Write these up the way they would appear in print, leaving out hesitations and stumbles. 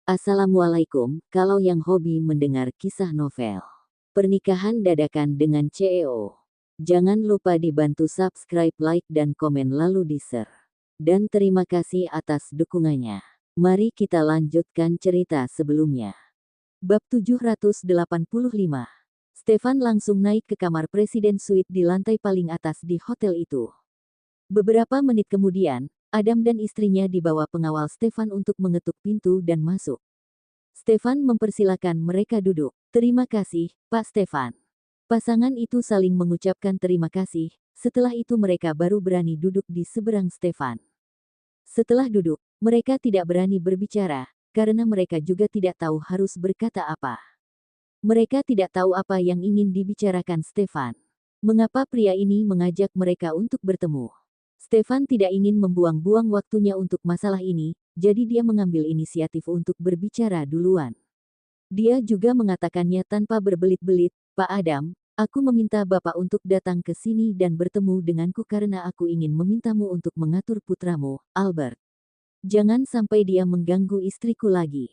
Assalamualaikum, kalau yang hobi mendengar kisah novel pernikahan dadakan dengan CEO. Jangan lupa dibantu subscribe, like, dan komen lalu di-share. Dan terima kasih atas dukungannya. Mari kita lanjutkan cerita sebelumnya. Bab 785. Stefan langsung naik ke kamar presiden suite di lantai paling atas di hotel itu. Beberapa menit kemudian, Adam dan istrinya dibawa pengawal Stefan untuk mengetuk pintu dan masuk. Stefan mempersilakan mereka duduk. "Terima kasih, Pak Stefan." Pasangan itu saling mengucapkan terima kasih, setelah itu mereka baru berani duduk di seberang Stefan. Setelah duduk, mereka tidak berani berbicara, karena mereka juga tidak tahu harus berkata apa. Mereka tidak tahu apa yang ingin dibicarakan Stefan. Mengapa pria ini mengajak mereka untuk bertemu? Stefan tidak ingin membuang-buang waktunya untuk masalah ini, jadi dia mengambil inisiatif untuk berbicara duluan. Dia juga mengatakannya tanpa berbelit-belit, "Pak Adam, aku meminta Bapak untuk datang ke sini dan bertemu denganku karena aku ingin memintamu untuk mengatur putramu, Albert. Jangan sampai dia mengganggu istriku lagi."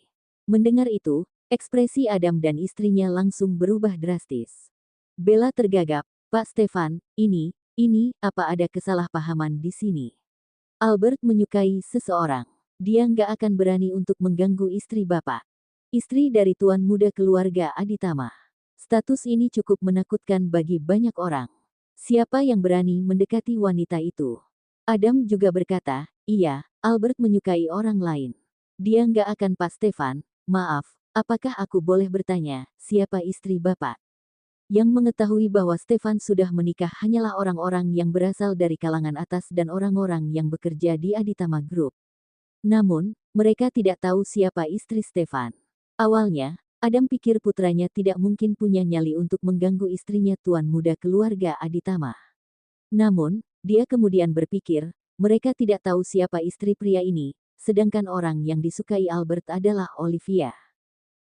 Mendengar itu, ekspresi Adam dan istrinya langsung berubah drastis. Bella tergagap, "Pak Stefan, ini, apa ada kesalahpahaman di sini? Albert menyukai seseorang. Dia nggak akan berani untuk mengganggu istri Bapak. Istri dari tuan muda keluarga Aditama. Status ini cukup menakutkan bagi banyak orang. Siapa yang berani mendekati wanita itu?" Adam juga berkata, "Iya, Albert menyukai orang lain. Dia nggak akan." "Pak Stefan, maaf, apakah aku boleh bertanya, siapa istri Bapak?" Yang mengetahui bahwa Stefan sudah menikah hanyalah orang-orang yang berasal dari kalangan atas dan orang-orang yang bekerja di Aditama Group. Namun, mereka tidak tahu siapa istri Stefan. Awalnya, Adam pikir putranya tidak mungkin punya nyali untuk mengganggu istrinya tuan muda keluarga Aditama. Namun, dia kemudian berpikir, mereka tidak tahu siapa istri pria ini, sedangkan orang yang disukai Albert adalah Olivia.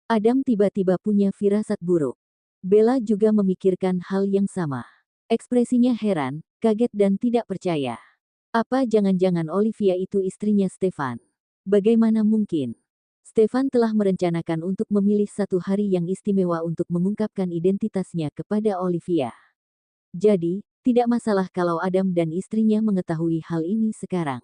Adam tiba-tiba punya firasat buruk. Bella juga memikirkan hal yang sama. Ekspresinya heran, kaget dan tidak percaya. Apa jangan-jangan Olivia itu istrinya Stefan? Bagaimana mungkin? Stefan telah merencanakan untuk memilih satu hari yang istimewa untuk mengungkapkan identitasnya kepada Olivia. Jadi, tidak masalah kalau Adam dan istrinya mengetahui hal ini sekarang.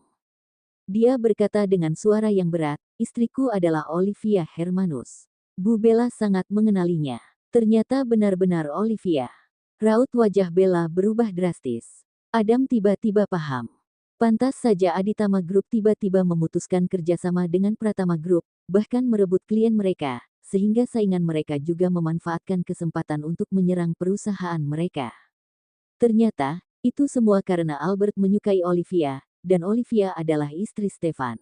Dia berkata dengan suara yang berat, "Istriku adalah Olivia Hermanus." Bu Bella sangat mengenalinya. Ternyata benar-benar Olivia. Raut wajah Bella berubah drastis. Adam tiba-tiba paham. Pantas saja Aditama Group tiba-tiba memutuskan kerjasama dengan Pratama Group, bahkan merebut klien mereka, sehingga saingan mereka juga memanfaatkan kesempatan untuk menyerang perusahaan mereka. Ternyata, itu semua karena Albert menyukai Olivia, dan Olivia adalah istri Stefan.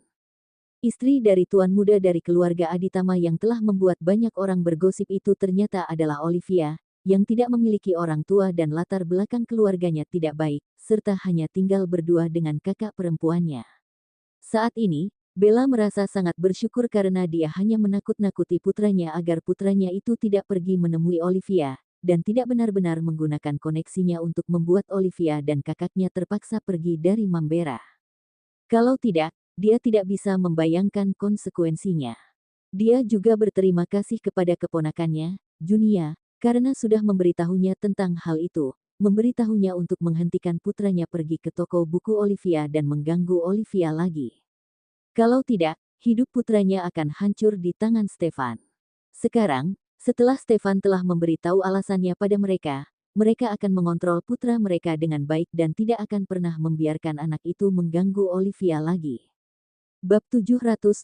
Istri dari tuan muda dari keluarga Aditama yang telah membuat banyak orang bergosip itu ternyata adalah Olivia, yang tidak memiliki orang tua dan latar belakang keluarganya tidak baik, serta hanya tinggal berdua dengan kakak perempuannya. Saat ini, Bella merasa sangat bersyukur karena dia hanya menakut-nakuti putranya agar putranya itu tidak pergi menemui Olivia, dan tidak benar-benar menggunakan koneksinya untuk membuat Olivia dan kakaknya terpaksa pergi dari Mambera. Kalau tidak, dia tidak bisa membayangkan konsekuensinya. Dia juga berterima kasih kepada keponakannya, Junia, karena sudah memberitahunya tentang hal itu, memberitahunya untuk menghentikan putranya pergi ke toko buku Olivia dan mengganggu Olivia lagi. Kalau tidak, hidup putranya akan hancur di tangan Stefan. Sekarang, setelah Stefan telah memberitahu alasannya pada mereka, mereka akan mengontrol putra mereka dengan baik dan tidak akan pernah membiarkan anak itu mengganggu Olivia lagi. Bab 786.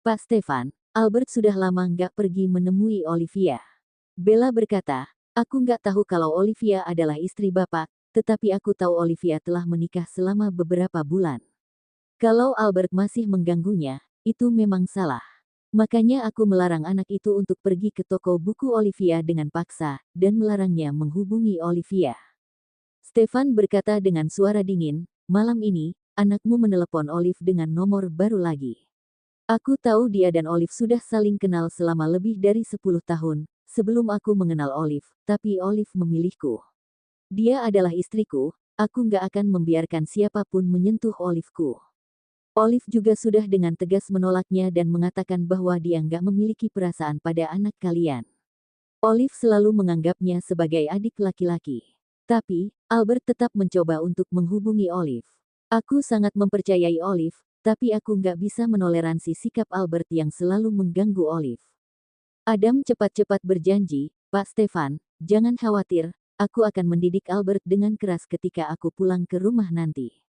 Pak Stefan, Albert sudah lama nggak pergi menemui Olivia. Bella berkata, "Aku nggak tahu kalau Olivia adalah istri Bapak, tetapi aku tahu Olivia telah menikah selama beberapa bulan. Kalau Albert masih mengganggunya, itu memang salah. Makanya aku melarang anak itu untuk pergi ke toko buku Olivia dengan paksa, dan melarangnya menghubungi Olivia." Stefan berkata dengan suara dingin, "Malam ini, anakmu menelepon Olive dengan nomor baru lagi. Aku tahu dia dan Olive sudah saling kenal selama lebih dari 10 tahun, sebelum aku mengenal Olive, tapi Olive memilihku. Dia adalah istriku, aku nggak akan membiarkan siapapun menyentuh Oliveku." Olive juga sudah dengan tegas menolaknya dan mengatakan bahwa dia nggak memiliki perasaan pada anak kalian. Olive selalu menganggapnya sebagai adik laki-laki. Tapi, Albert tetap mencoba untuk menghubungi Olive. Aku sangat mempercayai Olive, tapi aku nggak bisa menoleransi sikap Albert yang selalu mengganggu Olive. Adam cepat-cepat berjanji, Pak Stefan, jangan khawatir, aku akan mendidik Albert dengan keras ketika aku pulang ke rumah nanti.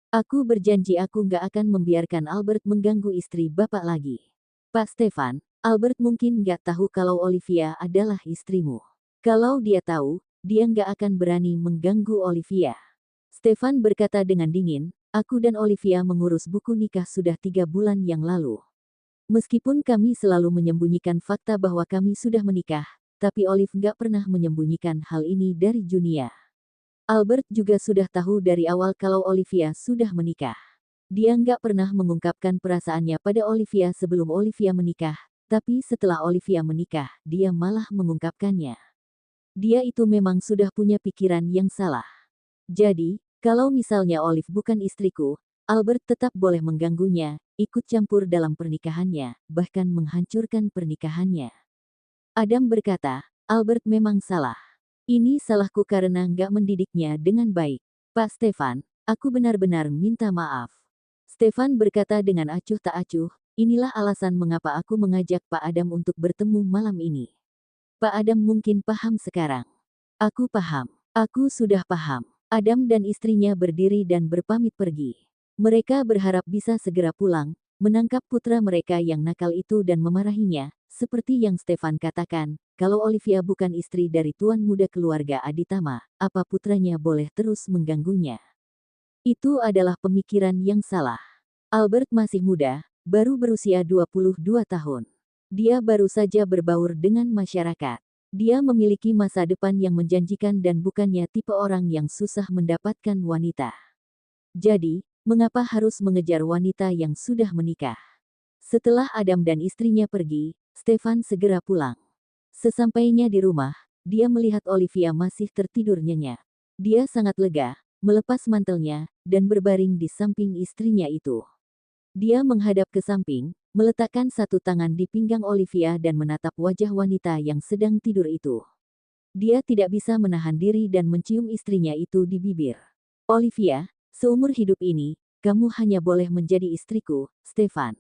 Aku berjanji aku nggak akan membiarkan Albert mengganggu istri Bapak lagi. Pak Stefan, Albert mungkin nggak tahu kalau Olivia adalah istrimu. Kalau dia tahu, dia nggak akan berani mengganggu Olivia. Stefan berkata dengan dingin, aku dan Olivia mengurus buku nikah sudah 3 bulan yang lalu. Meskipun kami selalu menyembunyikan fakta bahwa kami sudah menikah, tapi Olive nggak pernah menyembunyikan hal ini dari Junia. Albert juga sudah tahu dari awal kalau Olivia sudah menikah. Dia nggak pernah mengungkapkan perasaannya pada Olivia sebelum Olivia menikah, tapi setelah Olivia menikah, dia malah mengungkapkannya. Dia itu memang sudah punya pikiran yang salah. Jadi, kalau misalnya Olive bukan istriku, Albert tetap boleh mengganggunya, ikut campur dalam pernikahannya, bahkan menghancurkan pernikahannya. Adam berkata, Albert memang salah. Ini salahku karena nggak mendidiknya dengan baik. Pak Stefan, aku benar-benar minta maaf. Stefan berkata dengan acuh tak acuh, inilah alasan mengapa aku mengajak Pak Adam untuk bertemu malam ini. Pak Adam mungkin paham sekarang. Aku paham. Aku sudah paham. Adam dan istrinya berdiri dan berpamit pergi. Mereka berharap bisa segera pulang, menangkap putra mereka yang nakal itu dan memarahinya, seperti yang Stefan katakan, kalau Olivia bukan istri dari tuan muda keluarga Aditama, apa putranya boleh terus mengganggunya? Itu adalah pemikiran yang salah. Albert masih muda, baru berusia 22 tahun. Dia baru saja berbaur dengan masyarakat. Dia memiliki masa depan yang menjanjikan dan bukannya tipe orang yang susah mendapatkan wanita. Jadi, mengapa harus mengejar wanita yang sudah menikah? Setelah Adam dan istrinya pergi, Stefan segera pulang. Sesampainya di rumah, dia melihat Olivia masih tertidur nyenyak. Dia sangat lega, melepas mantelnya, dan berbaring di samping istrinya itu. Dia menghadap ke samping, meletakkan satu tangan di pinggang Olivia dan menatap wajah wanita yang sedang tidur itu. Dia tidak bisa menahan diri dan mencium istrinya itu di bibir. Olivia, seumur hidup ini, kamu hanya boleh menjadi istriku, Stefan.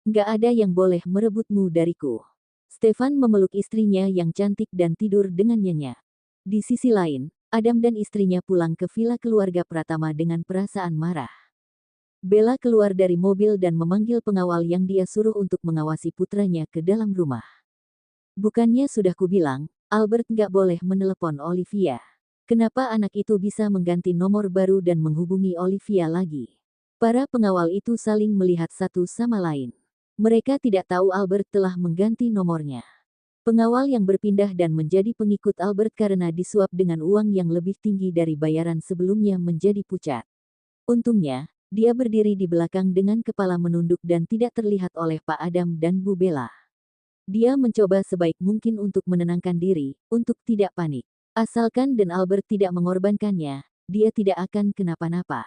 Nggak ada yang boleh merebutmu dariku. Stefan memeluk istrinya yang cantik dan tidur dengan nyenyak. Di sisi lain, Adam dan istrinya pulang ke villa keluarga Pratama dengan perasaan marah. Bella keluar dari mobil dan memanggil pengawal yang dia suruh untuk mengawasi putranya ke dalam rumah. Bukannya sudah kubilang, Albert nggak boleh menelepon Olivia. Kenapa anak itu bisa mengganti nomor baru dan menghubungi Olivia lagi? Para pengawal itu saling melihat satu sama lain. Mereka tidak tahu Albert telah mengganti nomornya. Pengawal yang berpindah dan menjadi pengikut Albert karena disuap dengan uang yang lebih tinggi dari bayaran sebelumnya menjadi pucat. Untungnya, dia berdiri di belakang dengan kepala menunduk dan tidak terlihat oleh Pak Adam dan Bu Bella. Dia mencoba sebaik mungkin untuk menenangkan diri, untuk tidak panik. Asalkan dan Albert tidak mengorbankannya, dia tidak akan kenapa-napa.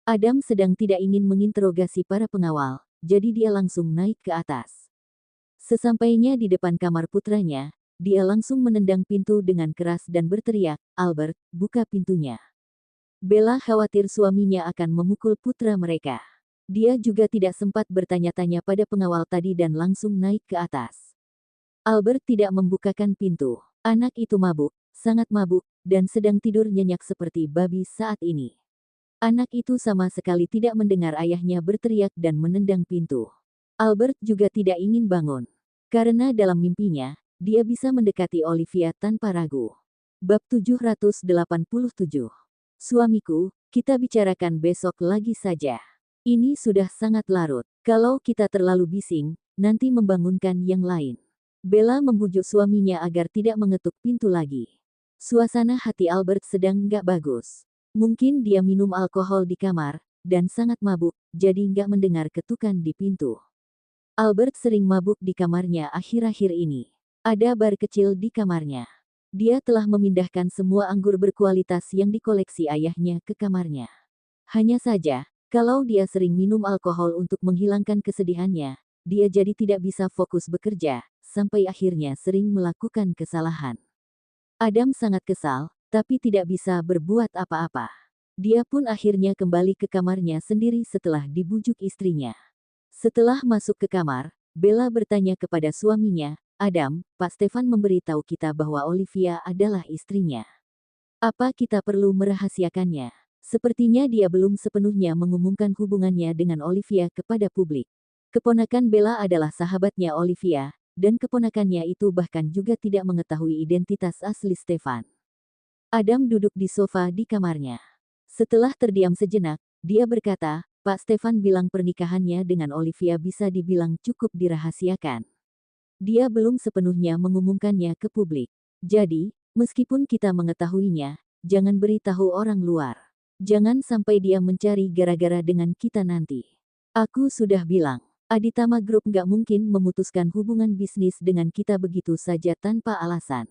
Adam sedang tidak ingin menginterogasi para pengawal, jadi dia langsung naik ke atas. Sesampainya di depan kamar putranya, dia langsung menendang pintu dengan keras dan berteriak, Albert, buka pintunya. Bella khawatir suaminya akan memukul putra mereka. Dia juga tidak sempat bertanya-tanya pada pengawal tadi dan langsung naik ke atas. Albert tidak membukakan pintu. Anak itu mabuk, sangat mabuk, dan sedang tidur nyenyak seperti babi saat ini. Anak itu sama sekali tidak mendengar ayahnya berteriak dan menendang pintu. Albert juga tidak ingin bangun. Karena dalam mimpinya, dia bisa mendekati Olivia tanpa ragu. Bab 787. Suamiku, kita bicarakan besok lagi saja. Ini sudah sangat larut. Kalau kita terlalu bising, nanti membangunkan yang lain. Bella membujuk suaminya agar tidak mengetuk pintu lagi. Suasana hati Albert sedang nggak bagus. Mungkin dia minum alkohol di kamar, dan sangat mabuk, jadi nggak mendengar ketukan di pintu. Albert sering mabuk di kamarnya akhir-akhir ini. Ada bar kecil di kamarnya. Dia telah memindahkan semua anggur berkualitas yang dikoleksi ayahnya ke kamarnya. Hanya saja, Kalau dia sering minum alkohol untuk menghilangkan kesedihannya, dia jadi tidak bisa fokus bekerja, sampai akhirnya sering melakukan kesalahan. Adam sangat kesal, tapi tidak bisa berbuat apa-apa. Dia pun akhirnya kembali ke kamarnya sendiri setelah dibujuk istrinya. Setelah masuk ke kamar, Bella bertanya kepada suaminya, "Adam, Pak Stefan memberitahu kita bahwa Olivia adalah istrinya. Apa kita perlu merahasiakannya?" Sepertinya dia belum sepenuhnya mengumumkan hubungannya dengan Olivia kepada publik. Keponakan Bella adalah sahabatnya Olivia, dan keponakannya itu bahkan juga tidak mengetahui identitas asli Stefan. Adam duduk di sofa di kamarnya. Setelah terdiam sejenak, dia berkata, "Pak Stefan bilang pernikahannya dengan Olivia bisa dibilang cukup dirahasiakan. Dia belum sepenuhnya mengumumkannya ke publik. Jadi, meskipun kita mengetahuinya, jangan beritahu orang luar. Jangan sampai dia mencari gara-gara dengan kita nanti. Aku sudah bilang, Aditama Group nggak mungkin memutuskan hubungan bisnis dengan kita begitu saja tanpa alasan.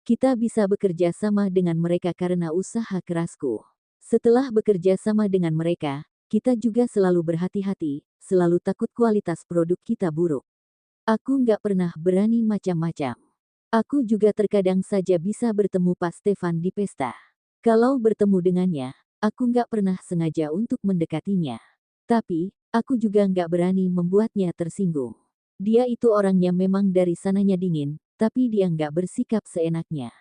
Kita bisa bekerja sama dengan mereka karena usaha kerasku. Setelah bekerja sama dengan mereka, kita juga selalu berhati-hati, selalu takut kualitas produk kita buruk. Aku nggak pernah berani macam-macam. Aku juga terkadang saja bisa bertemu Pak Stefan di pesta. Kalau bertemu dengannya, aku nggak pernah sengaja untuk mendekatinya. Tapi, aku juga nggak berani membuatnya tersinggung. Dia itu orangnya memang dari sananya dingin, tapi dia nggak bersikap seenaknya.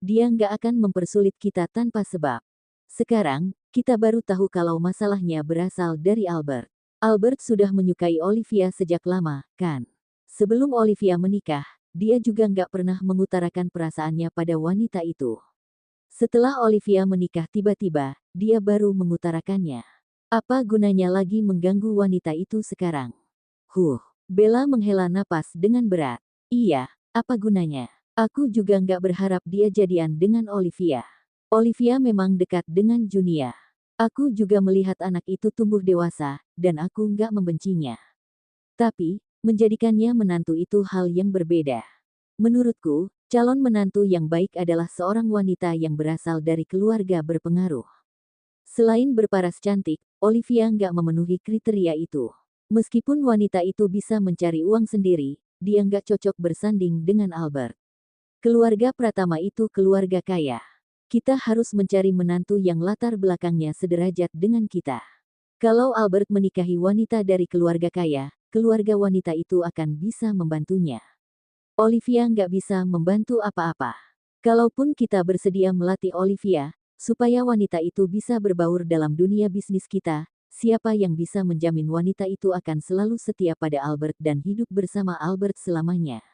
Dia nggak akan mempersulit kita tanpa sebab. Sekarang, kita baru tahu kalau masalahnya berasal dari Albert. Albert sudah menyukai Olivia sejak lama, kan? Sebelum Olivia menikah, dia juga nggak pernah mengutarakan perasaannya pada wanita itu. Setelah Olivia menikah tiba-tiba, dia baru mengutarakannya. Apa gunanya lagi mengganggu wanita itu sekarang? Bella menghela napas dengan berat. Iya, apa gunanya? Aku juga nggak berharap dia jadian dengan Olivia. Olivia memang dekat dengan Junia. Aku juga melihat anak itu tumbuh dewasa, dan aku nggak membencinya. Tapi, menjadikannya menantu itu hal yang berbeda. Menurutku, calon menantu yang baik adalah seorang wanita yang berasal dari keluarga berpengaruh. Selain berparas cantik, Olivia nggak memenuhi kriteria itu. Meskipun wanita itu bisa mencari uang sendiri, dia nggak cocok bersanding dengan Albert. Keluarga Pratama itu keluarga kaya. Kita harus mencari menantu yang latar belakangnya sederajat dengan kita. Kalau Albert menikahi wanita dari keluarga kaya, keluarga wanita itu akan bisa membantunya. Olivia nggak bisa membantu apa-apa. Kalaupun kita bersedia melatih Olivia, supaya wanita itu bisa berbaur dalam dunia bisnis kita, siapa yang bisa menjamin wanita itu akan selalu setia pada Albert dan hidup bersama Albert selamanya?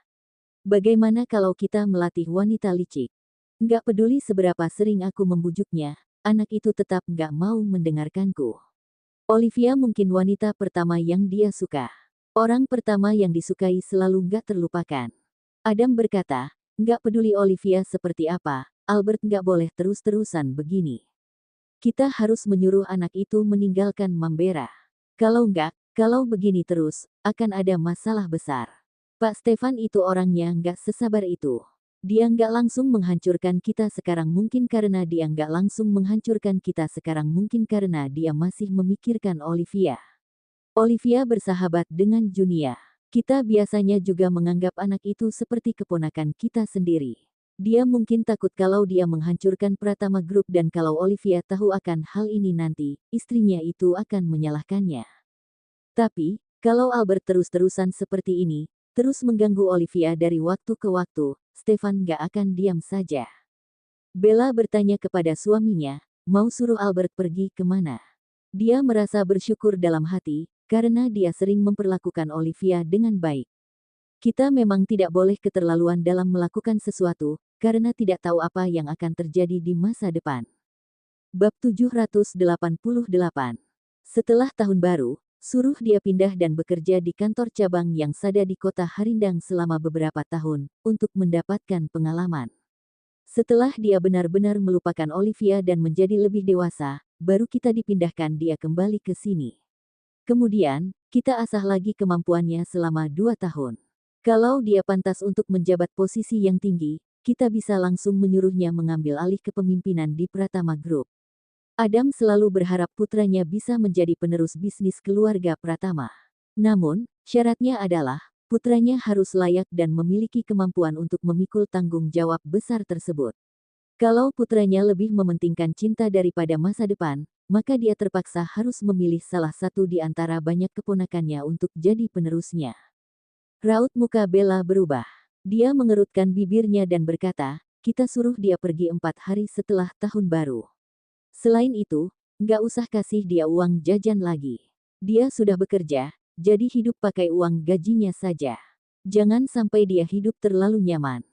Bagaimana kalau kita melatih wanita licik? Nggak peduli seberapa sering aku membujuknya, anak itu tetap nggak mau mendengarkanku. Olivia mungkin wanita pertama yang dia suka. Orang pertama yang disukai selalu nggak terlupakan. Adam berkata, nggak peduli Olivia seperti apa, Albert nggak boleh terus-terusan begini. Kita harus menyuruh anak itu meninggalkan Mambera. Kalau begini terus, akan ada masalah besar. Pak Stefan itu orangnya nggak sesabar itu. Dia nggak langsung menghancurkan kita sekarang mungkin karena dia nggak langsung menghancurkan kita sekarang mungkin karena dia masih memikirkan Olivia. Olivia bersahabat dengan Junia. Kita biasanya juga menganggap anak itu seperti keponakan kita sendiri. Dia mungkin takut kalau dia menghancurkan Pratama Group dan kalau Olivia tahu akan hal ini nanti, istrinya itu akan menyalahkannya. Tapi, kalau Albert terus-terusan seperti ini, terus mengganggu Olivia dari waktu ke waktu, Stefan gak akan diam saja. Bella bertanya kepada suaminya, mau suruh Albert pergi kemana? Dia merasa bersyukur dalam hati, karena dia sering memperlakukan Olivia dengan baik. Kita memang tidak boleh keterlaluan dalam melakukan sesuatu, karena tidak tahu apa yang akan terjadi di masa depan. Bab 788. Setelah tahun baru, suruh dia pindah dan bekerja di kantor cabang yang ada di kota Harindang selama beberapa tahun, untuk mendapatkan pengalaman. Setelah dia benar-benar melupakan Olivia dan menjadi lebih dewasa, baru kita dipindahkan dia kembali ke sini. Kemudian, kita asah lagi kemampuannya selama 2 tahun. Kalau dia pantas untuk menjabat posisi yang tinggi, kita bisa langsung menyuruhnya mengambil alih kepemimpinan di Pratama Group. Adam selalu berharap putranya bisa menjadi penerus bisnis keluarga Pratama. Namun, syaratnya adalah putranya harus layak dan memiliki kemampuan untuk memikul tanggung jawab besar tersebut. Kalau putranya lebih mementingkan cinta daripada masa depan, maka dia terpaksa harus memilih salah satu di antara banyak keponakannya untuk jadi penerusnya. Raut muka Bella berubah. Dia mengerutkan bibirnya dan berkata, kita suruh dia pergi 4 hari setelah tahun baru. Selain itu, nggak usah kasih dia uang jajan lagi. Dia sudah bekerja, jadi hidup pakai uang gajinya saja. Jangan sampai dia hidup terlalu nyaman.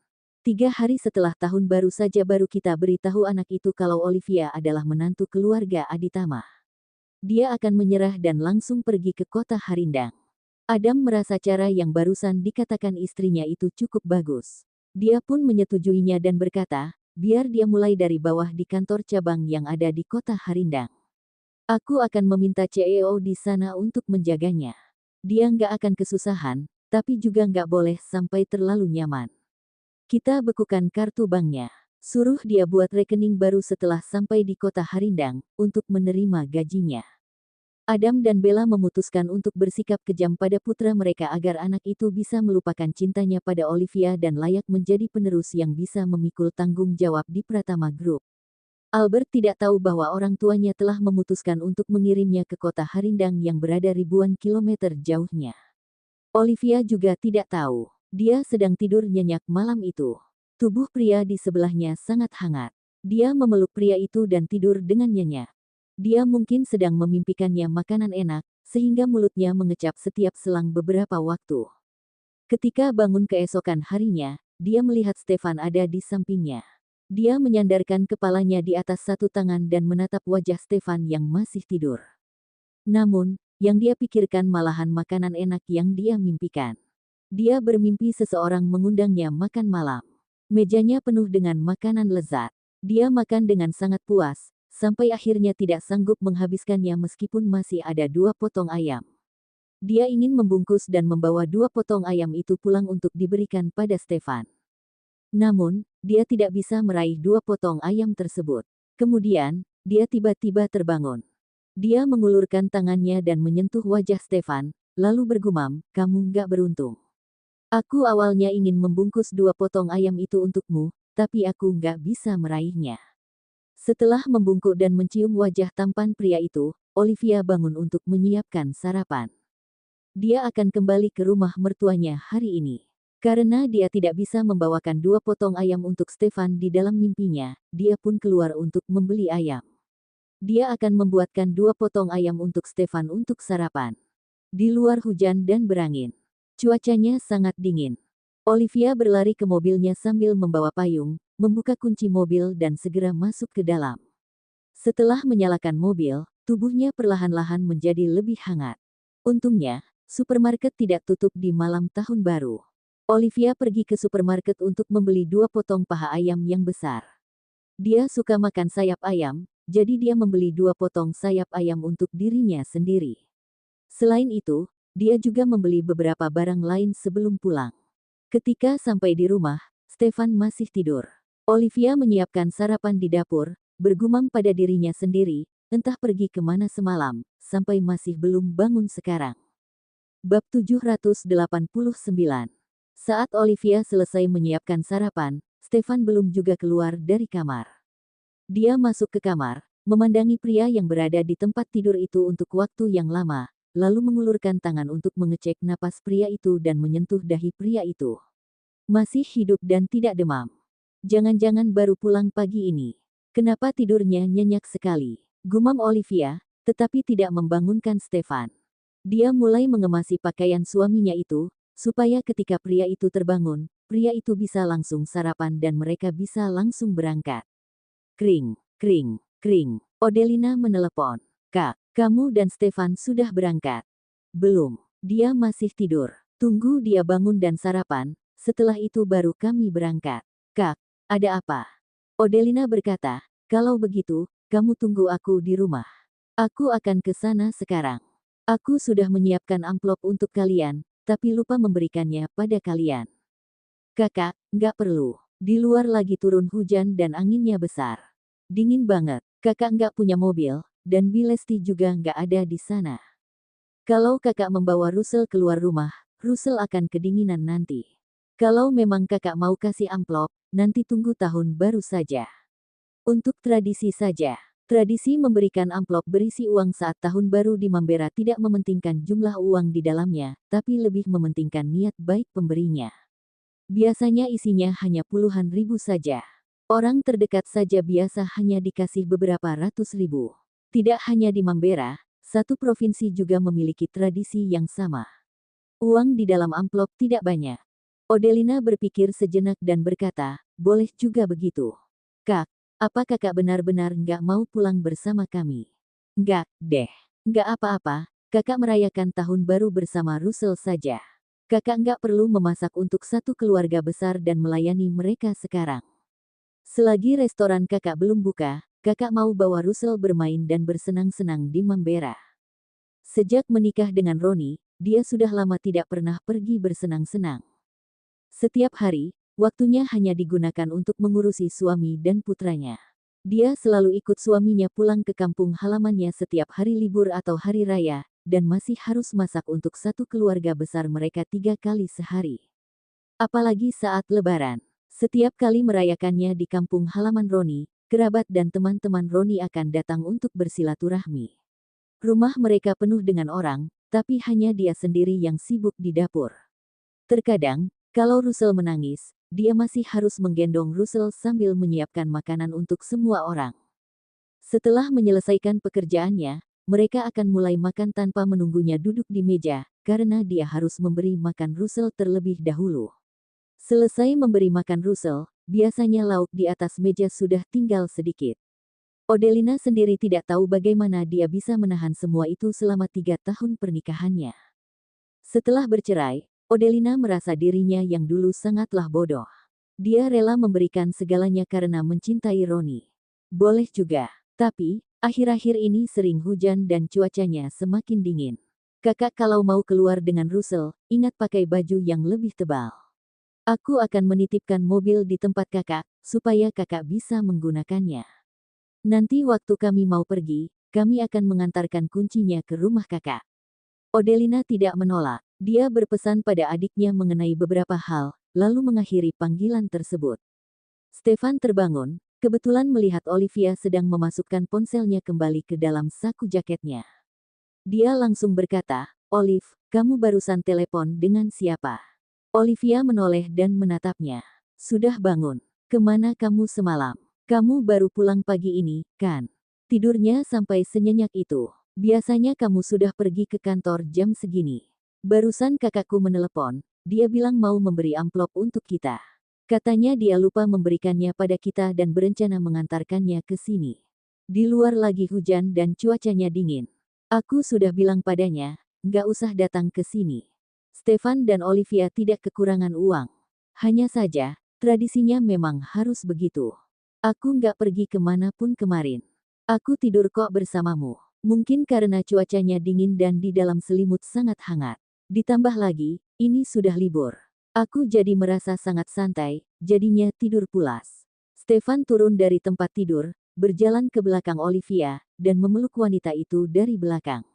3 hari setelah tahun baru saja baru kita beritahu anak itu kalau Olivia adalah menantu keluarga Aditama. Dia akan menyerah dan langsung pergi ke kota Harindang. Adam merasa cara yang barusan dikatakan istrinya itu cukup bagus. Dia pun menyetujuinya dan berkata, biar dia mulai dari bawah di kantor cabang yang ada di kota Harindang. Aku akan meminta CEO di sana untuk menjaganya. Dia nggak akan kesusahan, tapi juga nggak boleh sampai terlalu nyaman. Kita bekukan kartu banknya. Suruh dia buat rekening baru setelah sampai di kota Harindang, untuk menerima gajinya. Adam dan Bella memutuskan untuk bersikap kejam pada putra mereka agar anak itu bisa melupakan cintanya pada Olivia dan layak menjadi penerus yang bisa memikul tanggung jawab di Pratama Group. Albert tidak tahu bahwa orang tuanya telah memutuskan untuk mengirimnya ke kota Harindang yang berada ribuan kilometer jauhnya. Olivia juga tidak tahu. Dia sedang tidur nyenyak malam itu. Tubuh pria di sebelahnya sangat hangat. Dia memeluk pria itu dan tidur dengan nyenyak. Dia mungkin sedang memimpikannya makanan enak, sehingga mulutnya mengecap setiap selang beberapa waktu. Ketika bangun keesokan harinya, dia melihat Stefan ada di sampingnya. Dia menyandarkan kepalanya di atas satu tangan dan menatap wajah Stefan yang masih tidur. Namun, yang dia pikirkan malahan makanan enak yang dia mimpikan. Dia bermimpi seseorang mengundangnya makan malam. Mejanya penuh dengan makanan lezat. Dia makan dengan sangat puas, sampai akhirnya tidak sanggup menghabiskannya meskipun masih ada 2 potong ayam. Dia ingin membungkus dan membawa 2 potong ayam itu pulang untuk diberikan pada Stefan. Namun, dia tidak bisa meraih 2 potong ayam tersebut. Kemudian, dia tiba-tiba terbangun. Dia mengulurkan tangannya dan menyentuh wajah Stefan, lalu bergumam, kamu nggak beruntung. Aku awalnya ingin membungkus 2 potong ayam itu untukmu, tapi aku nggak bisa meraihnya. Setelah membungkuk dan mencium wajah tampan pria itu, Olivia bangun untuk menyiapkan sarapan. Dia akan kembali ke rumah mertuanya hari ini. Karena dia tidak bisa membawakan 2 potong ayam untuk Stefan di dalam mimpinya, dia pun keluar untuk membeli ayam. Dia akan membuatkan 2 potong ayam untuk Stefan untuk sarapan. Di luar hujan dan berangin. Cuacanya sangat dingin. Olivia berlari ke mobilnya sambil membawa payung, membuka kunci mobil dan segera masuk ke dalam. Setelah menyalakan mobil, tubuhnya perlahan-lahan menjadi lebih hangat. Untungnya, supermarket tidak tutup di malam tahun baru. Olivia pergi ke supermarket untuk membeli 2 potong paha ayam yang besar. Dia suka makan sayap ayam, jadi dia membeli 2 potong sayap ayam untuk dirinya sendiri. Selain itu, dia juga membeli beberapa barang lain sebelum pulang. Ketika sampai di rumah, Stefan masih tidur. Olivia menyiapkan sarapan di dapur, bergumam pada dirinya sendiri, entah pergi kemana semalam, sampai masih belum bangun sekarang. Bab 789. Saat Olivia selesai menyiapkan sarapan, Stefan belum juga keluar dari kamar. Dia masuk ke kamar, memandangi pria yang berada di tempat tidur itu untuk waktu yang lama, lalu mengulurkan tangan untuk mengecek napas pria itu dan menyentuh dahi pria itu. Masih hidup dan tidak demam. Jangan-jangan baru pulang pagi ini. Kenapa tidurnya nyenyak sekali? Gumam Olivia, tetapi tidak membangunkan Stefan. Dia mulai mengemasi pakaian suaminya itu, supaya ketika pria itu terbangun, pria itu bisa langsung sarapan dan mereka bisa langsung berangkat. Kring, kring, kring. Odelina menelepon. Kak, kamu dan Stefan sudah berangkat? Belum, dia masih tidur. Tunggu dia bangun dan sarapan, setelah itu baru kami berangkat. Kak, ada apa? Odelina berkata, kalau begitu, kamu tunggu aku di rumah. Aku akan ke sana sekarang. Aku sudah menyiapkan amplop untuk kalian, tapi lupa memberikannya pada kalian. Kakak, nggak perlu. Di luar lagi turun hujan dan anginnya besar. Dingin banget. Kakak nggak punya mobil, dan Bilesti juga nggak ada di sana. Kalau kakak membawa Russell keluar rumah, Russell akan kedinginan nanti. Kalau memang kakak mau kasih amplop, nanti tunggu tahun baru saja. Untuk tradisi saja. Tradisi memberikan amplop berisi uang saat tahun baru di Mambera tidak mementingkan jumlah uang di dalamnya, tapi lebih mementingkan niat baik pemberinya. Biasanya isinya hanya puluhan ribu saja. Orang terdekat saja biasa hanya dikasih beberapa ratus ribu. Tidak hanya di Mambera, satu provinsi juga memiliki tradisi yang sama. Uang di dalam amplop tidak banyak. Odelina berpikir sejenak dan berkata, boleh juga begitu. Kak, apa kakak benar-benar nggak mau pulang bersama kami? Nggak, deh. Nggak apa-apa, kakak merayakan tahun baru bersama Russell saja. Kakak nggak perlu memasak untuk satu keluarga besar dan melayani mereka sekarang. Selagi restoran kakak belum buka, kakak mau bawa Russell bermain dan bersenang-senang di Mambera. Sejak menikah dengan Roni, dia sudah lama tidak pernah pergi bersenang-senang. Setiap hari, waktunya hanya digunakan untuk mengurusi suami dan putranya. Dia selalu ikut suaminya pulang ke kampung halamannya setiap hari libur atau hari raya, dan masih harus masak untuk satu keluarga besar mereka 3 kali sehari. Apalagi saat Lebaran. Setiap kali merayakannya di kampung halaman Roni, kerabat dan teman-teman Roni akan datang untuk bersilaturahmi. Rumah mereka penuh dengan orang, tapi hanya dia sendiri yang sibuk di dapur. Terkadang, kalau Russell menangis, dia masih harus menggendong Russell sambil menyiapkan makanan untuk semua orang. Setelah menyelesaikan pekerjaannya, mereka akan mulai makan tanpa menunggunya duduk di meja, karena dia harus memberi makan Russell terlebih dahulu. Selesai memberi makan Russell, biasanya lauk di atas meja sudah tinggal sedikit. Odelina sendiri tidak tahu bagaimana dia bisa menahan semua itu selama 3 tahun pernikahannya. Setelah bercerai, Odelina merasa dirinya yang dulu sangatlah bodoh. Dia rela memberikan segalanya karena mencintai Roni. Boleh juga, tapi akhir-akhir ini sering hujan dan cuacanya semakin dingin. Kakak kalau mau keluar dengan Russell, ingat pakai baju yang lebih tebal. Aku akan menitipkan mobil di tempat kakak, supaya kakak bisa menggunakannya. Nanti waktu kami mau pergi, kami akan mengantarkan kuncinya ke rumah kakak. Odelina tidak menolak. Dia berpesan pada adiknya mengenai beberapa hal, lalu mengakhiri panggilan tersebut. Stefan terbangun, kebetulan melihat Olivia sedang memasukkan ponselnya kembali ke dalam saku jaketnya. Dia langsung berkata, "Olive, kamu barusan telepon dengan siapa?" Olivia menoleh dan menatapnya. "Sudah bangun. Kemana kamu semalam? Kamu baru pulang pagi ini, kan? Tidurnya sampai senyenyak itu. Biasanya kamu sudah pergi ke kantor jam segini." "Barusan kakakku menelepon, dia bilang mau memberi amplop untuk kita. Katanya dia lupa memberikannya pada kita dan berencana mengantarkannya ke sini. Di luar lagi hujan dan cuacanya dingin. Aku sudah bilang padanya, nggak usah datang ke sini." Stefan dan Olivia tidak kekurangan uang. Hanya saja, tradisinya memang harus begitu. "Aku nggak pergi kemana pun kemarin. Aku tidur kok bersamamu. Mungkin karena cuacanya dingin dan di dalam selimut sangat hangat. Ditambah lagi, ini sudah libur. Aku jadi merasa sangat santai, jadinya tidur pulas." Stefan turun dari tempat tidur, berjalan ke belakang Olivia, dan memeluk wanita itu dari belakang.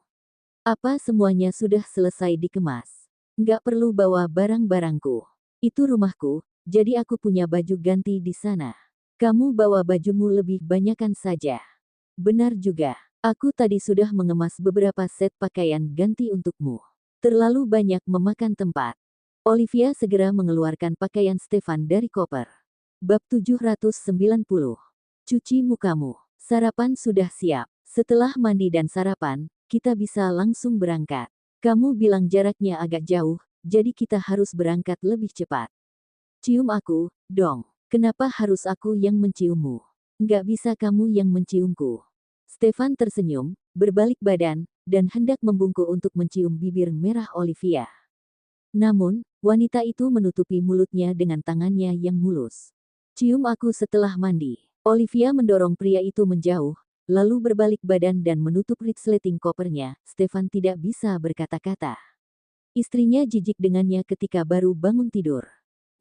"Apa semuanya sudah selesai dikemas? Nggak perlu bawa barang-barangku. Itu rumahku, jadi aku punya baju ganti di sana. Kamu bawa bajumu lebih banyakan saja." "Benar juga. Aku tadi sudah mengemas beberapa set pakaian ganti untukmu. Terlalu banyak memakan tempat." Olivia segera mengeluarkan pakaian Stefan dari koper. Bab 790. Cuci mukamu. Sarapan sudah siap. Setelah mandi dan sarapan, kita bisa langsung berangkat. Kamu bilang jaraknya agak jauh, jadi kita harus berangkat lebih cepat. Cium aku, dong. Kenapa harus aku yang menciummu? Nggak bisa kamu yang menciumku. Stefan tersenyum, berbalik badan, dan hendak membungkuk untuk mencium bibir merah Olivia. Namun, wanita itu menutupi mulutnya dengan tangannya yang mulus. "Cium aku setelah mandi." Olivia mendorong pria itu menjauh, lalu berbalik badan dan menutup resleting kopernya. Stefan tidak bisa berkata-kata. Istrinya jijik dengannya ketika baru bangun tidur.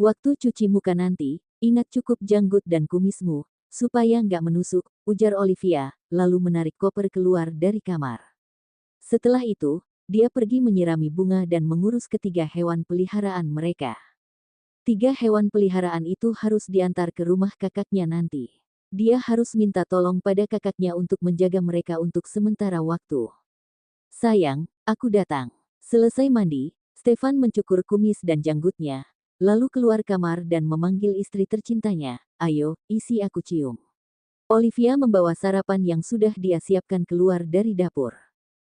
"Waktu cuci muka nanti, ingat cukup janggut dan kumismu, Supaya nggak menusuk, ujar Olivia, lalu menarik koper keluar dari kamar. Setelah itu, dia pergi menyirami bunga dan mengurus ketiga hewan peliharaan mereka. 3 hewan peliharaan itu harus diantar ke rumah kakaknya nanti. Dia harus minta tolong pada kakaknya untuk menjaga mereka untuk sementara waktu. Sayang, aku datang. Selesai mandi, Stefan mencukur kumis dan janggutnya, lalu keluar kamar dan memanggil istri tercintanya, "Ayo, isi aku cium." Olivia membawa sarapan yang sudah dia siapkan keluar dari dapur.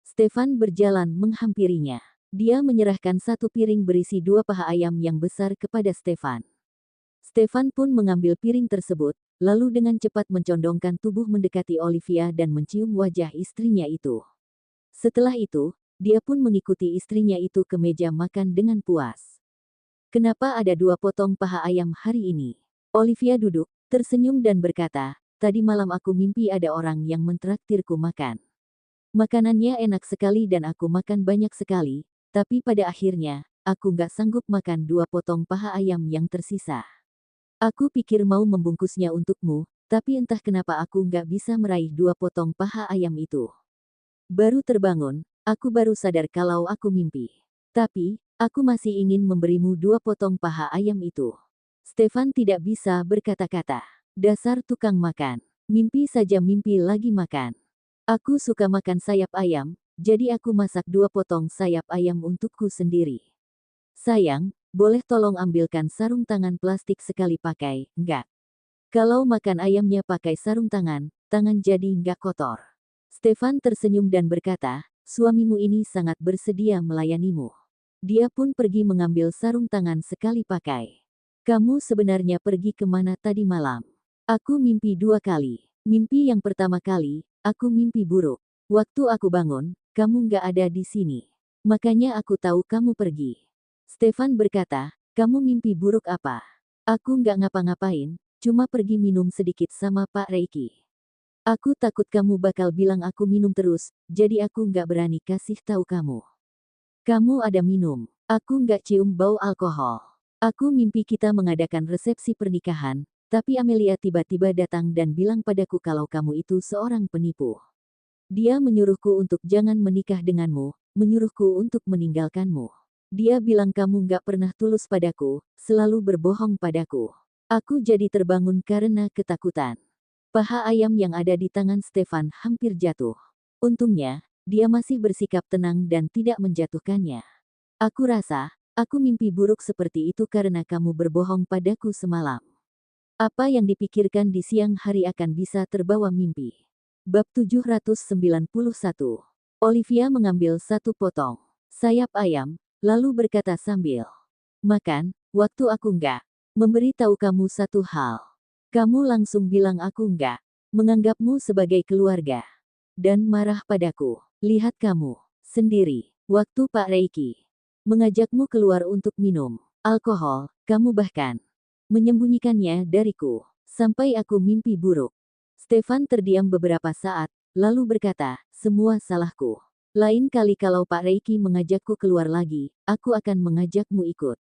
Stefan berjalan menghampirinya. Dia menyerahkan 1 piring berisi 2 paha ayam yang besar kepada Stefan. Stefan pun mengambil piring tersebut, lalu dengan cepat mencondongkan tubuh mendekati Olivia dan mencium wajah istrinya itu. Setelah itu, dia pun mengikuti istrinya itu ke meja makan dengan puas. "Kenapa ada 2 potong paha ayam hari ini?" Olivia duduk, tersenyum dan berkata, "Tadi malam aku mimpi ada orang yang mentraktirku makan. Makanannya enak sekali dan aku makan banyak sekali, tapi pada akhirnya, aku nggak sanggup makan 2 potong paha ayam yang tersisa. Aku pikir mau membungkusnya untukmu, tapi entah kenapa aku nggak bisa meraih 2 potong paha ayam itu. Baru terbangun, aku baru sadar kalau aku mimpi. Tapi, aku masih ingin memberimu 2 potong paha ayam itu." Stefan tidak bisa berkata-kata. Dasar tukang makan. Mimpi saja mimpi lagi makan. "Aku suka makan sayap ayam, jadi aku masak 2 potong sayap ayam untukku sendiri. Sayang, boleh tolong ambilkan sarung tangan plastik sekali pakai, enggak? Kalau makan ayamnya pakai sarung tangan, tangan jadi enggak kotor." Stefan tersenyum dan berkata, "Suamimu ini sangat bersedia melayanimu." Dia pun pergi mengambil sarung tangan sekali pakai. "Kamu sebenarnya pergi kemana tadi malam?" "Aku mimpi 2 kali. Mimpi yang pertama kali, aku mimpi buruk. Waktu aku bangun, kamu nggak ada di sini. Makanya aku tahu kamu pergi." Stefan berkata, "Kamu mimpi buruk apa?" "Aku nggak ngapa-ngapain, cuma pergi minum sedikit sama Pak Reiki. Aku takut kamu bakal bilang aku minum terus, jadi aku nggak berani kasih tahu kamu. Kamu ada minum. Aku nggak cium bau alkohol. Aku mimpi kita mengadakan resepsi pernikahan, tapi Amelia tiba-tiba datang dan bilang padaku kalau kamu itu seorang penipu. Dia menyuruhku untuk jangan menikah denganmu, menyuruhku untuk meninggalkanmu. Dia bilang kamu nggak pernah tulus padaku, selalu berbohong padaku." Aku jadi terbangun karena ketakutan. Paha ayam yang ada di tangan Stefan hampir jatuh. Untungnya, dia masih bersikap tenang dan tidak menjatuhkannya. "Aku rasa, aku mimpi buruk seperti itu karena kamu berbohong padaku semalam. Apa yang dipikirkan di siang hari akan bisa terbawa mimpi." Bab 791. Olivia mengambil 1 potong sayap ayam, lalu berkata sambil makan, "Waktu aku nggak memberitahu kamu satu hal. Kamu langsung bilang aku nggak menganggapmu sebagai keluarga. Dan marah padaku. Lihat kamu sendiri, waktu Pak Reiki mengajakmu keluar untuk minum alkohol, kamu bahkan menyembunyikannya dariku, sampai aku mimpi buruk." Stefan terdiam beberapa saat, lalu berkata, "Semua salahku. Lain kali kalau Pak Reiki mengajakku keluar lagi, aku akan mengajakmu ikut.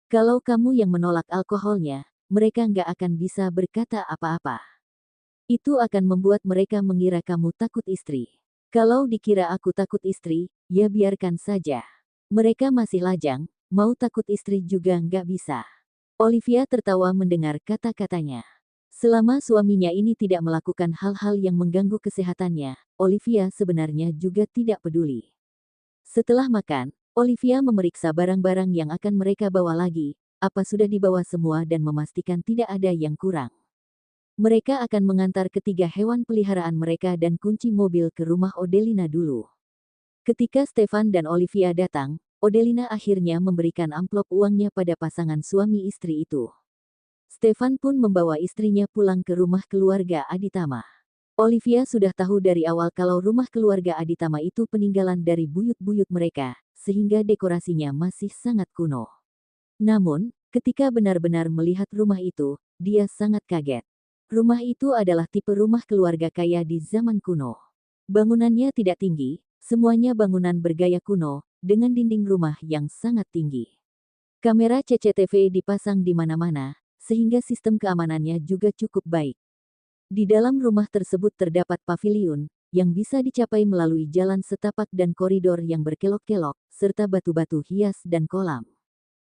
Kalau kamu yang menolak alkoholnya, mereka nggak akan bisa berkata apa-apa. Itu akan membuat mereka mengira kamu takut istri. Kalau dikira aku takut istri, ya biarkan saja. Mereka masih lajang, mau takut istri juga nggak bisa." Olivia tertawa mendengar kata-katanya. Selama suaminya ini tidak melakukan hal-hal yang mengganggu kesehatannya, Olivia sebenarnya juga tidak peduli. Setelah makan, Olivia memeriksa barang-barang yang akan mereka bawa lagi, apa sudah dibawa semua dan memastikan tidak ada yang kurang. Mereka akan mengantar ketiga hewan peliharaan mereka dan kunci mobil ke rumah Odelina dulu. Ketika Stefan dan Olivia datang, Odelina akhirnya memberikan amplop uangnya pada pasangan suami istri itu. Stefan pun membawa istrinya pulang ke rumah keluarga Aditama. Olivia sudah tahu dari awal kalau rumah keluarga Aditama itu peninggalan dari buyut-buyut mereka, sehingga dekorasinya masih sangat kuno. Namun, ketika benar-benar melihat rumah itu, dia sangat kaget. Rumah itu adalah tipe rumah keluarga kaya di zaman kuno. Bangunannya tidak tinggi, semuanya bangunan bergaya kuno, dengan dinding rumah yang sangat tinggi. Kamera CCTV dipasang di mana-mana, sehingga sistem keamanannya juga cukup baik. Di dalam rumah tersebut terdapat paviliun, yang bisa dicapai melalui jalan setapak dan koridor yang berkelok-kelok, serta batu-batu hias dan kolam.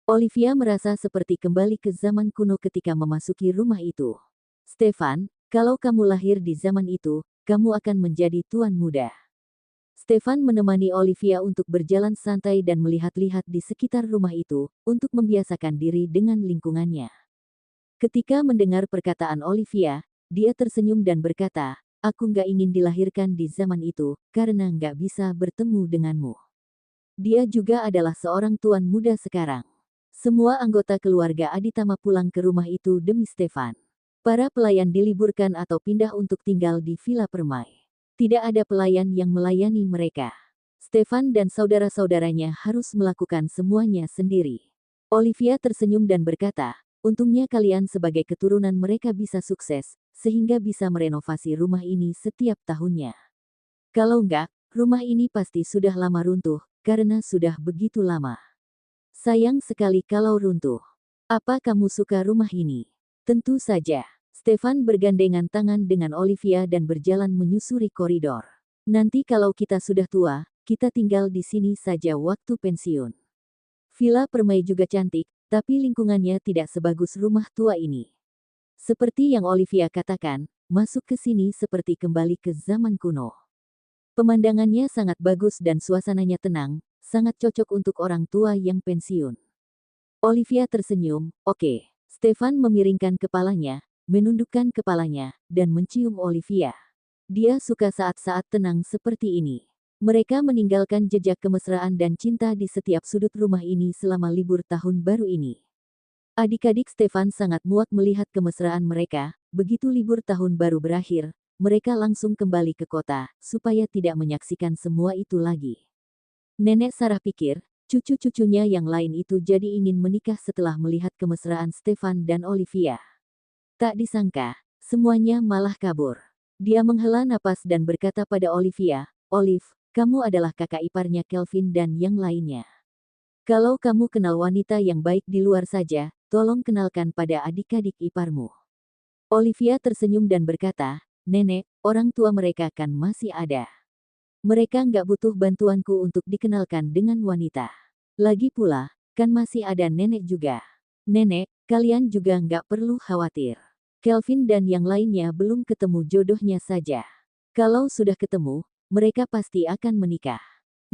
Olivia merasa seperti kembali ke zaman kuno ketika memasuki rumah itu. Stefan, kalau kamu lahir di zaman itu, kamu akan menjadi tuan muda. Stefan menemani Olivia untuk berjalan santai dan melihat-lihat di sekitar rumah itu, untuk membiasakan diri dengan lingkungannya. Ketika mendengar perkataan Olivia, dia tersenyum dan berkata, "Aku nggak ingin dilahirkan di zaman itu, karena nggak bisa bertemu denganmu." Dia juga adalah seorang tuan muda sekarang. Semua anggota keluarga Aditama pulang ke rumah itu demi Stefan. Para pelayan diliburkan atau pindah untuk tinggal di Villa Permai. Tidak ada pelayan yang melayani mereka. Stefan dan saudara-saudaranya harus melakukan semuanya sendiri. Olivia tersenyum dan berkata, "Untungnya kalian sebagai keturunan mereka bisa sukses, sehingga bisa merenovasi rumah ini setiap tahunnya. Kalau enggak, rumah ini pasti sudah lama runtuh, karena sudah begitu lama. Sayang sekali kalau runtuh. Apa kamu suka rumah ini?" Tentu saja. Stefan bergandengan tangan dengan Olivia dan berjalan menyusuri koridor. "Nanti kalau kita sudah tua, kita tinggal di sini saja waktu pensiun." Villa Permai juga cantik, tapi lingkungannya tidak sebagus rumah tua ini. Seperti yang Olivia katakan, masuk ke sini seperti kembali ke zaman kuno. Pemandangannya sangat bagus dan suasananya tenang, sangat cocok untuk orang tua yang pensiun. Olivia tersenyum, "Oke." Stefan memiringkan kepalanya, menundukkan kepalanya, dan mencium Olivia. Dia suka saat-saat tenang seperti ini. Mereka meninggalkan jejak kemesraan dan cinta di setiap sudut rumah ini selama libur tahun baru ini. Adik-adik Stefan sangat muak melihat kemesraan mereka. Begitu libur tahun baru berakhir, mereka langsung kembali ke kota, supaya tidak menyaksikan semua itu lagi. Nenek Sarah pikir, cucu-cucunya yang lain itu jadi ingin menikah setelah melihat kemesraan Stefan dan Olivia. Tak disangka, semuanya malah kabur. Dia menghela napas dan berkata pada Olivia, "Olive, kamu adalah kakak iparnya Kelvin dan yang lainnya. Kalau kamu kenal wanita yang baik di luar saja, tolong kenalkan pada adik-adik iparmu." Olivia tersenyum dan berkata, "Nenek, orang tua mereka kan masih ada. Mereka nggak butuh bantuanku untuk dikenalkan dengan wanita. Lagi pula, kan masih ada nenek juga. Nenek, kalian juga nggak perlu khawatir. Kelvin dan yang lainnya belum ketemu jodohnya saja. Kalau sudah ketemu, mereka pasti akan menikah.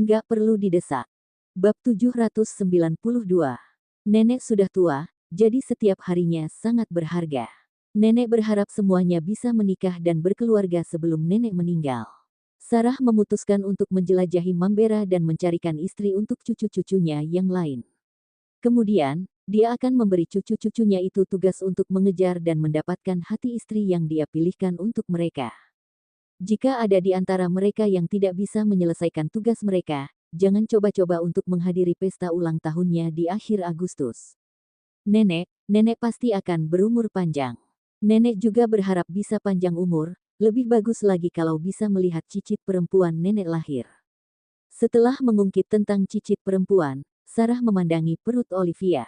Nggak perlu didesak." Bab 792. Nenek sudah tua, jadi setiap harinya sangat berharga. Nenek berharap semuanya bisa menikah dan berkeluarga sebelum nenek meninggal. Sarah memutuskan untuk menjelajahi Mambera dan mencarikan istri untuk cucu-cucunya yang lain. Kemudian, dia akan memberi cucu-cucunya itu tugas untuk mengejar dan mendapatkan hati istri yang dia pilihkan untuk mereka. Jika ada di antara mereka yang tidak bisa menyelesaikan tugas mereka, jangan coba-coba untuk menghadiri pesta ulang tahunnya di akhir Agustus. Nenek pasti akan berumur panjang. Nenek juga berharap bisa panjang umur, lebih bagus lagi kalau bisa melihat cicit perempuan nenek lahir. Setelah mengungkit tentang cicit perempuan, Sarah memandangi perut Olivia.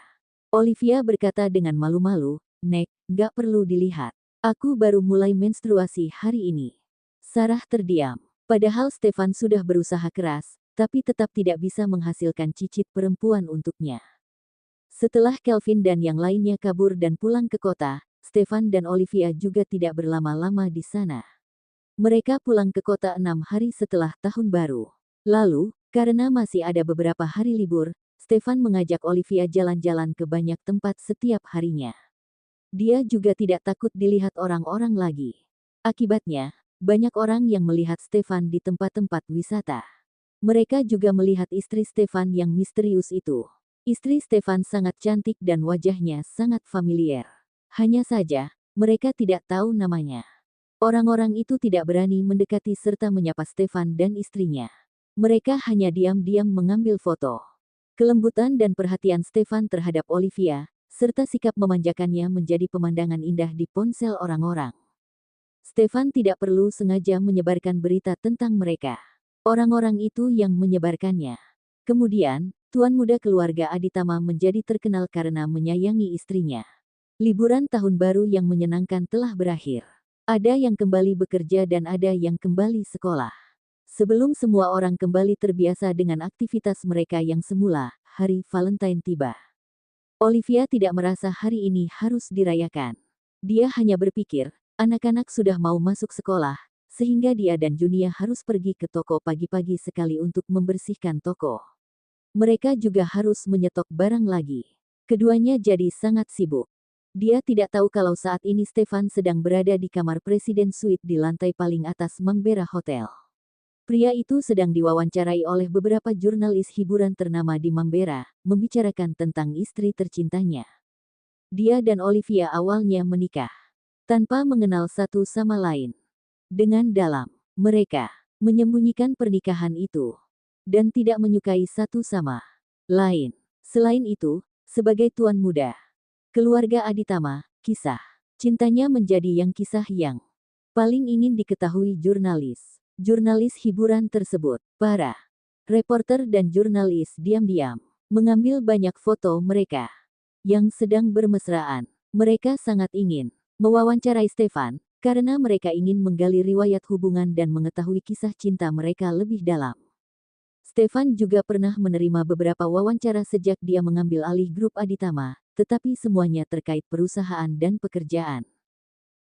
Olivia berkata dengan malu-malu, "Nek, nggak perlu dilihat. Aku baru mulai menstruasi hari ini." Sarah terdiam. Padahal Stefan sudah berusaha keras, tapi tetap tidak bisa menghasilkan cicit perempuan untuknya. Setelah Kelvin dan yang lainnya kabur dan pulang ke kota, Stefan dan Olivia juga tidak berlama-lama di sana. Mereka pulang ke kota 6 hari setelah tahun baru. Lalu, karena masih ada beberapa hari libur, Stefan mengajak Olivia jalan-jalan ke banyak tempat setiap harinya. Dia juga tidak takut dilihat orang-orang lagi. Akibatnya, banyak orang yang melihat Stefan di tempat-tempat wisata. Mereka juga melihat istri Stefan yang misterius itu. Istri Stefan sangat cantik dan wajahnya sangat familiar. Hanya saja, mereka tidak tahu namanya. Orang-orang itu tidak berani mendekati serta menyapa Stefan dan istrinya. Mereka hanya diam-diam mengambil foto. Kelembutan dan perhatian Stefan terhadap Olivia, serta sikap memanjakannya menjadi pemandangan indah di ponsel orang-orang. Stefan tidak perlu sengaja menyebarkan berita tentang mereka. Orang-orang itu yang menyebarkannya. Kemudian, tuan muda keluarga Aditama menjadi terkenal karena menyayangi istrinya. Liburan tahun baru yang menyenangkan telah berakhir. Ada yang kembali bekerja dan ada yang kembali sekolah. Sebelum semua orang kembali terbiasa dengan aktivitas mereka yang semula, hari Valentine tiba. Olivia tidak merasa hari ini harus dirayakan. Dia hanya berpikir, anak-anak sudah mau masuk sekolah, sehingga dia dan Junia harus pergi ke toko pagi-pagi sekali untuk membersihkan toko. Mereka juga harus menyetok barang lagi. Keduanya jadi sangat sibuk. Dia tidak tahu kalau saat ini Stefan sedang berada di kamar Presiden Suite di lantai paling atas Mambera Hotel. Pria itu sedang diwawancarai oleh beberapa jurnalis hiburan ternama di Mambera, membicarakan tentang istri tercintanya. Dia dan Olivia awalnya menikah, tanpa mengenal satu sama lain. Dengan dalam, mereka menyembunyikan pernikahan itu, dan tidak menyukai satu sama lain. Selain itu, sebagai tuan muda, keluarga Aditama, kisah cintanya menjadi kisah yang paling ingin diketahui jurnalis. Jurnalis hiburan tersebut, para reporter dan jurnalis diam-diam mengambil banyak foto mereka yang sedang bermesraan. Mereka sangat ingin mewawancarai Stefan, karena mereka ingin menggali riwayat hubungan dan mengetahui kisah cinta mereka lebih dalam. Stefan juga pernah menerima beberapa wawancara sejak dia mengambil alih grup Aditama, tetapi semuanya terkait perusahaan dan pekerjaan.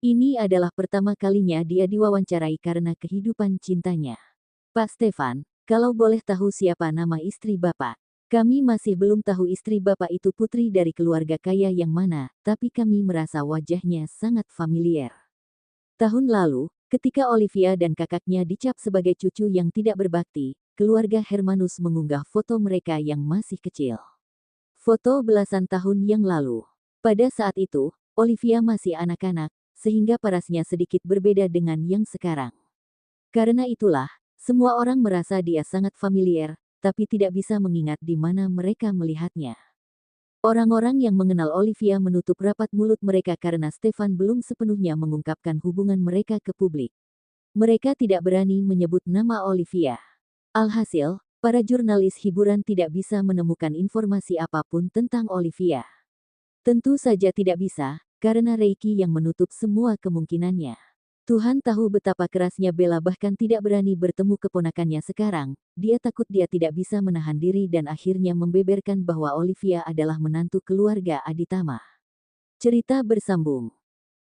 Ini adalah pertama kalinya dia diwawancarai karena kehidupan cintanya. Pak Stefan, kalau boleh tahu siapa nama istri Bapak? Kami masih belum tahu istri Bapak itu putri dari keluarga kaya yang mana, tapi kami merasa wajahnya sangat familiar. Tahun lalu, ketika Olivia dan kakaknya dicap sebagai cucu yang tidak berbakti, keluarga Hermanus mengunggah foto mereka yang masih kecil. Foto belasan tahun yang lalu. Pada saat itu, Olivia masih anak-anak, sehingga parasnya sedikit berbeda dengan yang sekarang. Karena itulah, semua orang merasa dia sangat familiar, tapi tidak bisa mengingat di mana mereka melihatnya. Orang-orang yang mengenal Olivia menutup rapat mulut mereka karena Stefan belum sepenuhnya mengungkapkan hubungan mereka ke publik. Mereka tidak berani menyebut nama Olivia. Alhasil, para jurnalis hiburan tidak bisa menemukan informasi apapun tentang Olivia. Tentu saja tidak bisa, karena Reiki yang menutup semua kemungkinannya. Tuhan tahu betapa kerasnya Bella bahkan tidak berani bertemu keponakannya sekarang. Dia takut dia tidak bisa menahan diri dan akhirnya membeberkan bahwa Olivia adalah menantu keluarga Aditama. Cerita bersambung.